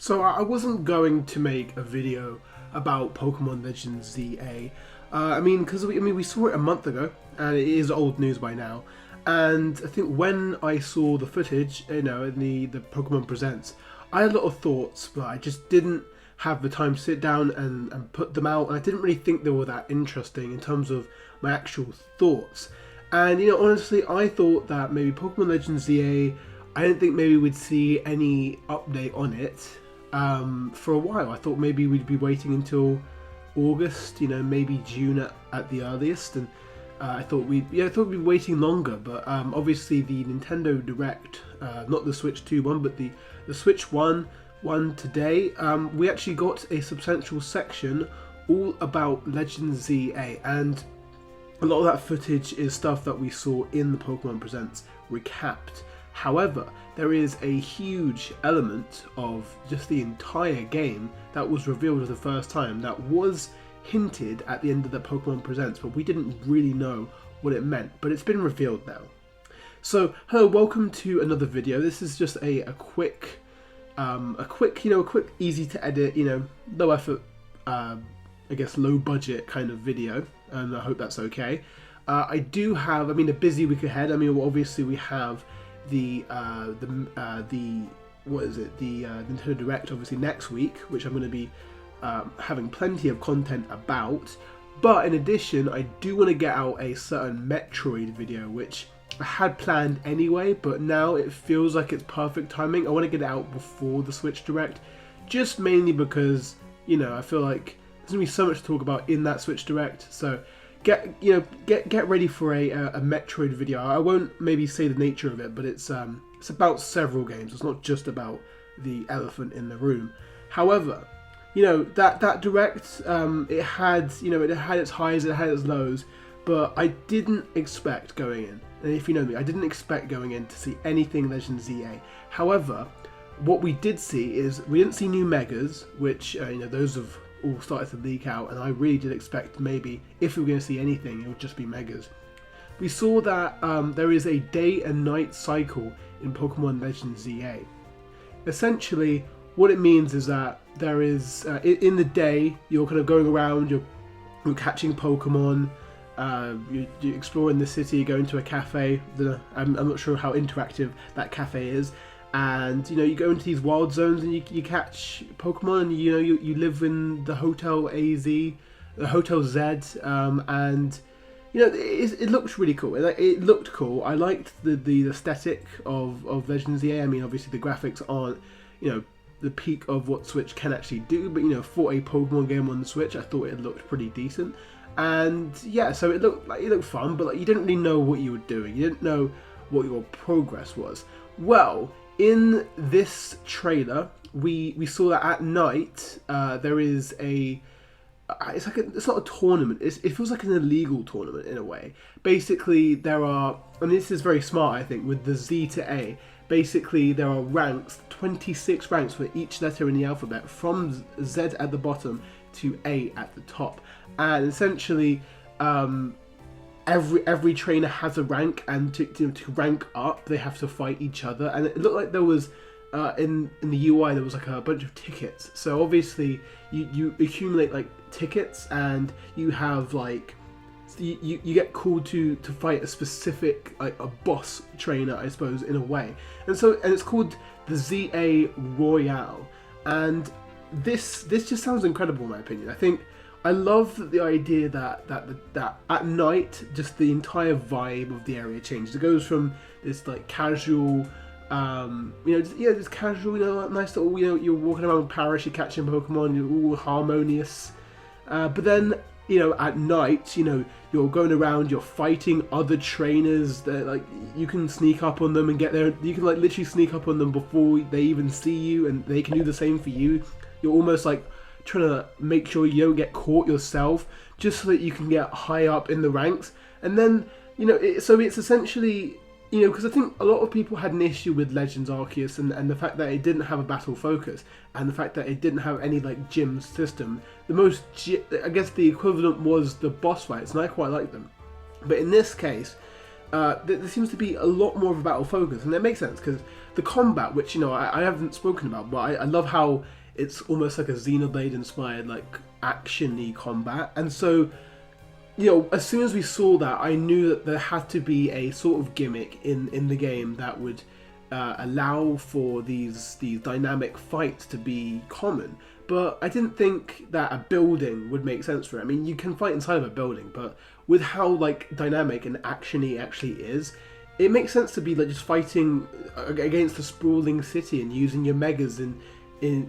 So I wasn't going to make a video about Pokemon Legends ZA. Because we saw it a month ago, and it is old news by now. And I think when I saw the footage, in the Pokemon Presents, I had a lot of thoughts, but I just didn't have the time to sit down and put them out. And I didn't really think they were that interesting in terms of my actual thoughts. And honestly, I thought that maybe Pokemon Legends ZA, I didn't think maybe we'd see any update on it for a while. I thought maybe we'd be waiting until August, maybe June at the earliest, and I thought we'd be waiting longer. But obviously the Nintendo Direct, not the Switch 2 one, but the Switch 1 today, we actually got a substantial section all about Legends ZA, and a lot of that footage is stuff that we saw in the Pokemon Presents recapped. However, there is a huge element of just the entire game that was revealed for the first time that was hinted at the end of the Pokemon Presents, but we didn't really know what it meant, but it's been revealed now. So, hello, welcome to another video. This is just a quick, easy to edit, low effort, I guess low budget kind of video, and I hope that's okay. I do have, a busy week ahead. Obviously we have the Nintendo Direct obviously next week, which I'm going to be having plenty of content about. But in addition, I do want to get out a certain Metroid video, which I had planned anyway, but now it feels like it's perfect timing. I want to get it out before the Switch Direct, just mainly because I feel like there's gonna be so much to talk about in that Switch Direct. So get ready for a Metroid video. I won't maybe say the nature of it, but it's about several games. It's not just about the elephant in the room. However, that Direct, it had its highs, it had its lows, but I didn't expect going in. And if you know me, I didn't expect going in to see anything Legends ZA. However, what we did see is we didn't see new Megas, which those have all started to leak out, and I really did expect maybe if we were going to see anything, it would just be Megas. We saw that there is a day and night cycle in Pokemon Legends ZA. Essentially, what it means is that there is, in the day, you're kind of going around, you're catching Pokemon, you're exploring the city, going to a cafe. I'm not sure how interactive that cafe is. And you go into these wild zones and you catch Pokemon, and you live in the Hotel AZ, the Hotel Z, and it looks really cool. It looked cool. I liked the aesthetic of Legends ZA. Obviously the graphics aren't the peak of what Switch can actually do, but for a Pokemon game on the Switch, I thought it looked pretty decent. And yeah, so it looked fun, but you didn't really know what you were doing. You didn't know what your progress was. Well, in this trailer, we saw that at night there is it's not a tournament. It feels like an illegal tournament in a way. Basically, there are, and this is very smart, I think, with the Z to A. Basically, there are ranks, 26 ranks for each letter in the alphabet, from Z at the bottom to A at the top, and essentially, every trainer has a rank, and to rank up, they have to fight each other. And it looked like there was in the UI there was like a bunch of tickets. So obviously you accumulate like tickets, and you have like you get called to fight a specific, like a boss trainer, I suppose, in a way. And it's called the ZA Royale, and this just sounds incredible in my opinion. I love the idea that at night, just the entire vibe of the area changes. It goes from this like casual, just casual, nice little, you're walking around Paris, you're catching Pokemon, you're all harmonious. But then, at night, you're going around, you're fighting other trainers that, like, you can sneak up on them and get there. You can, like, literally sneak up on them before they even see you, and they can do the same for you. You're almost, like, trying to make sure you don't get caught yourself, just so that you can get high up in the ranks. And then, so it's essentially, because I think a lot of people had an issue with Legends Arceus and the fact that it didn't have a battle focus, and the fact that it didn't have any like gym system. I guess the equivalent was the boss fights, and I quite like them. But in this case, there seems to be a lot more of a battle focus, and that makes sense because the combat, which I haven't spoken about, but I love how it's almost like a Xenoblade inspired like action-y combat, and so as soon as we saw that, I knew that there had to be a sort of gimmick in the game that would allow for these dynamic fights to be common. But I didn't think that a building would make sense for it. I mean, you can fight inside of a building, but with how like dynamic and actiony it actually is, it makes sense to be like just fighting against a sprawling city and using your megas in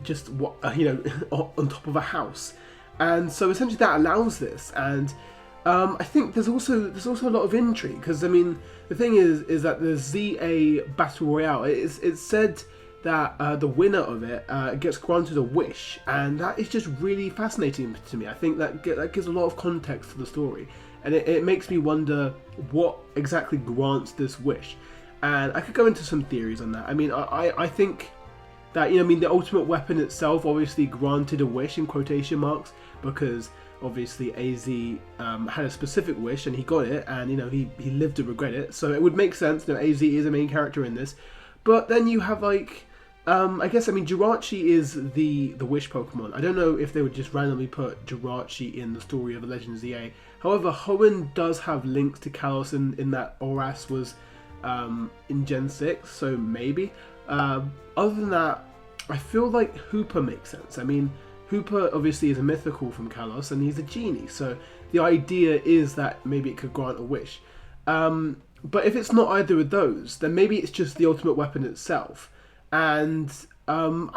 just what on top of a house. And so essentially that allows this, and I think there's also a lot of intrigue because I mean the thing is that the ZA Battle Royale, it's said that the winner of it gets granted a wish, and that is just really fascinating to me. I think that gives a lot of context to the story, and it makes me wonder what exactly grants this wish. And I could go into some theories on that. I mean, I think that the ultimate weapon itself obviously granted a wish in quotation marks because obviously AZ had a specific wish and he got it, and he lived to regret it. So it would make sense. AZ is a main character in this, but then you have like Jirachi is the wish Pokemon. I don't know if they would just randomly put Jirachi in the story of the Legend of ZA. However, Hoenn does have links to Kalos in that Oras was in Gen 6, so maybe. Other than that, I feel like Hooper makes sense. I mean, Hooper obviously is a mythical from Kalos and he's a genie, so the idea is that maybe it could grant a wish. But if it's not either of those, then maybe it's just the ultimate weapon itself. And I'm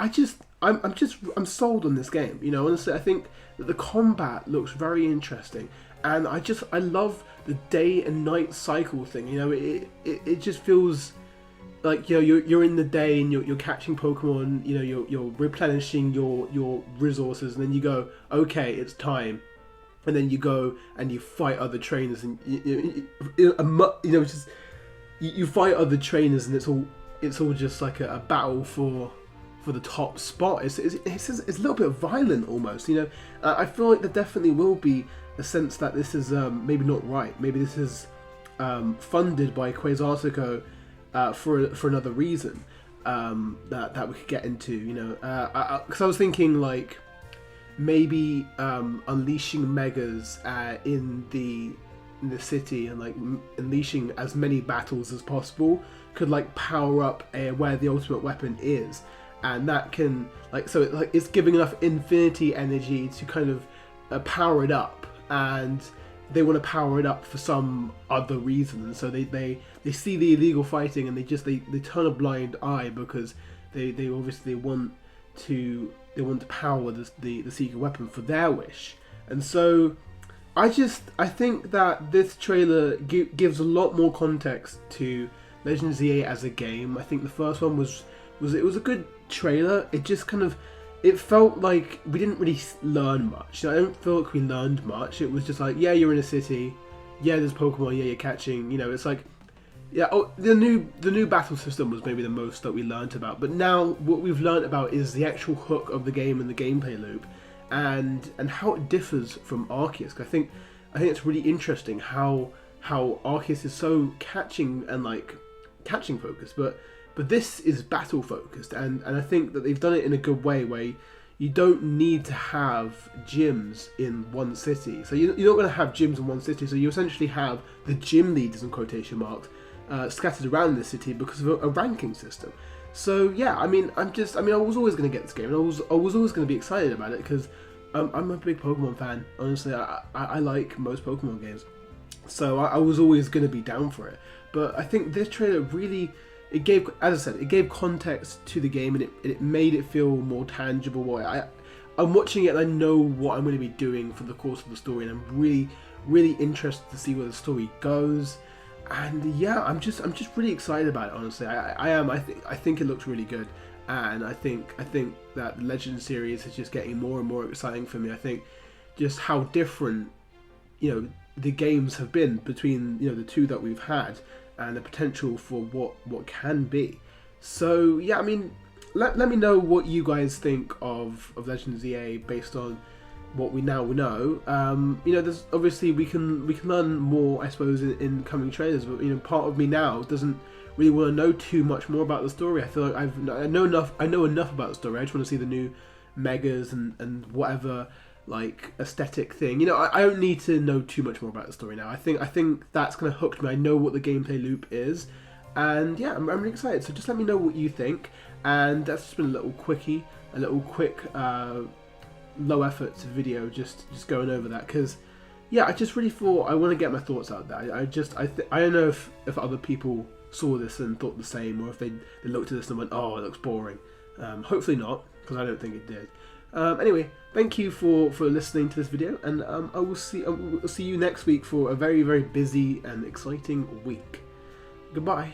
sold on this game. Honestly, I think that the combat looks very interesting, and I love the day and night cycle thing. It just feels like you're in the day and you're catching Pokemon. You're replenishing your resources, and then you go, okay, it's time, and then you go and you fight other trainers, and you fight other trainers, and it's all just like a battle for the top spot. It's a little bit violent almost. I feel like there definitely will be a sense that this is maybe not right. Maybe this is funded by Quasartico for another reason that we could get into. Because I was thinking like maybe unleashing megas in the city and like unleashing as many battles as possible could like power up where the ultimate weapon is, and that can it's giving enough infinity energy to kind of power it up, and they want to power it up for some other reason, and so they see the illegal fighting and they turn a blind eye because they obviously want to power the secret weapon for their wish. And so I think that this trailer gives a lot more context to Legend of ZA as a game. I think the first one was a good trailer. It just it felt like we didn't really learn much. I don't feel like we learned much. It was just like, yeah, you're in a city, yeah, there's Pokemon, yeah, you're catching. It's like, yeah, the new battle system was maybe the most that we learned about. But now what we've learned about is the actual hook of the game and the gameplay loop, and how it differs from Arceus. I think it's really interesting how Arceus is so catching focused, but this is battle focused, and I think that they've done it in a good way where you don't need to have gyms in one city. So you're not going to have gyms in one city, so you essentially have the gym leaders in quotation marks scattered around the city because of a ranking system. So yeah, I was always going to get this game, and I was always going to be excited about it because I'm a big Pokemon fan. Honestly, I like most Pokemon games, so I was always going to be down for it. But I think this trailer really, it gave context to the game, and it made it feel more tangible. I'm watching it and I know what I'm going to be doing for the course of the story, and I'm really, really interested to see where the story goes. And yeah, I'm just really excited about it. Honestly, I am. I think it looks really good, and I think that the Legend series is just getting more and more exciting for me. I think just how different the games have been between the two that we've had, and the potential for what can be. So yeah, let me know what you guys think of Legend of ZA based on what we now know, you know, there's obviously we can learn more, I suppose, in coming trailers. But you know, part of me now doesn't really want to know too much more about the story. I feel like I know enough about the story. I just want to see the new megas and whatever like aesthetic thing. You know, I don't need to know too much more about the story now. I think that's kind of hooked me. I know what the gameplay loop is, and yeah, I'm really excited. So just let me know what you think. And that's just been a little quickie, a little quick low effort video, just going over that, because yeah, I just really thought I want to get my thoughts out there. I don't know if other people saw this and thought the same, or if they looked at this and went, oh, it looks boring. Hopefully not, because I don't think it did. Anyway, thank you for listening to this video, and I will see you next week for a very, very busy and exciting week. Goodbye.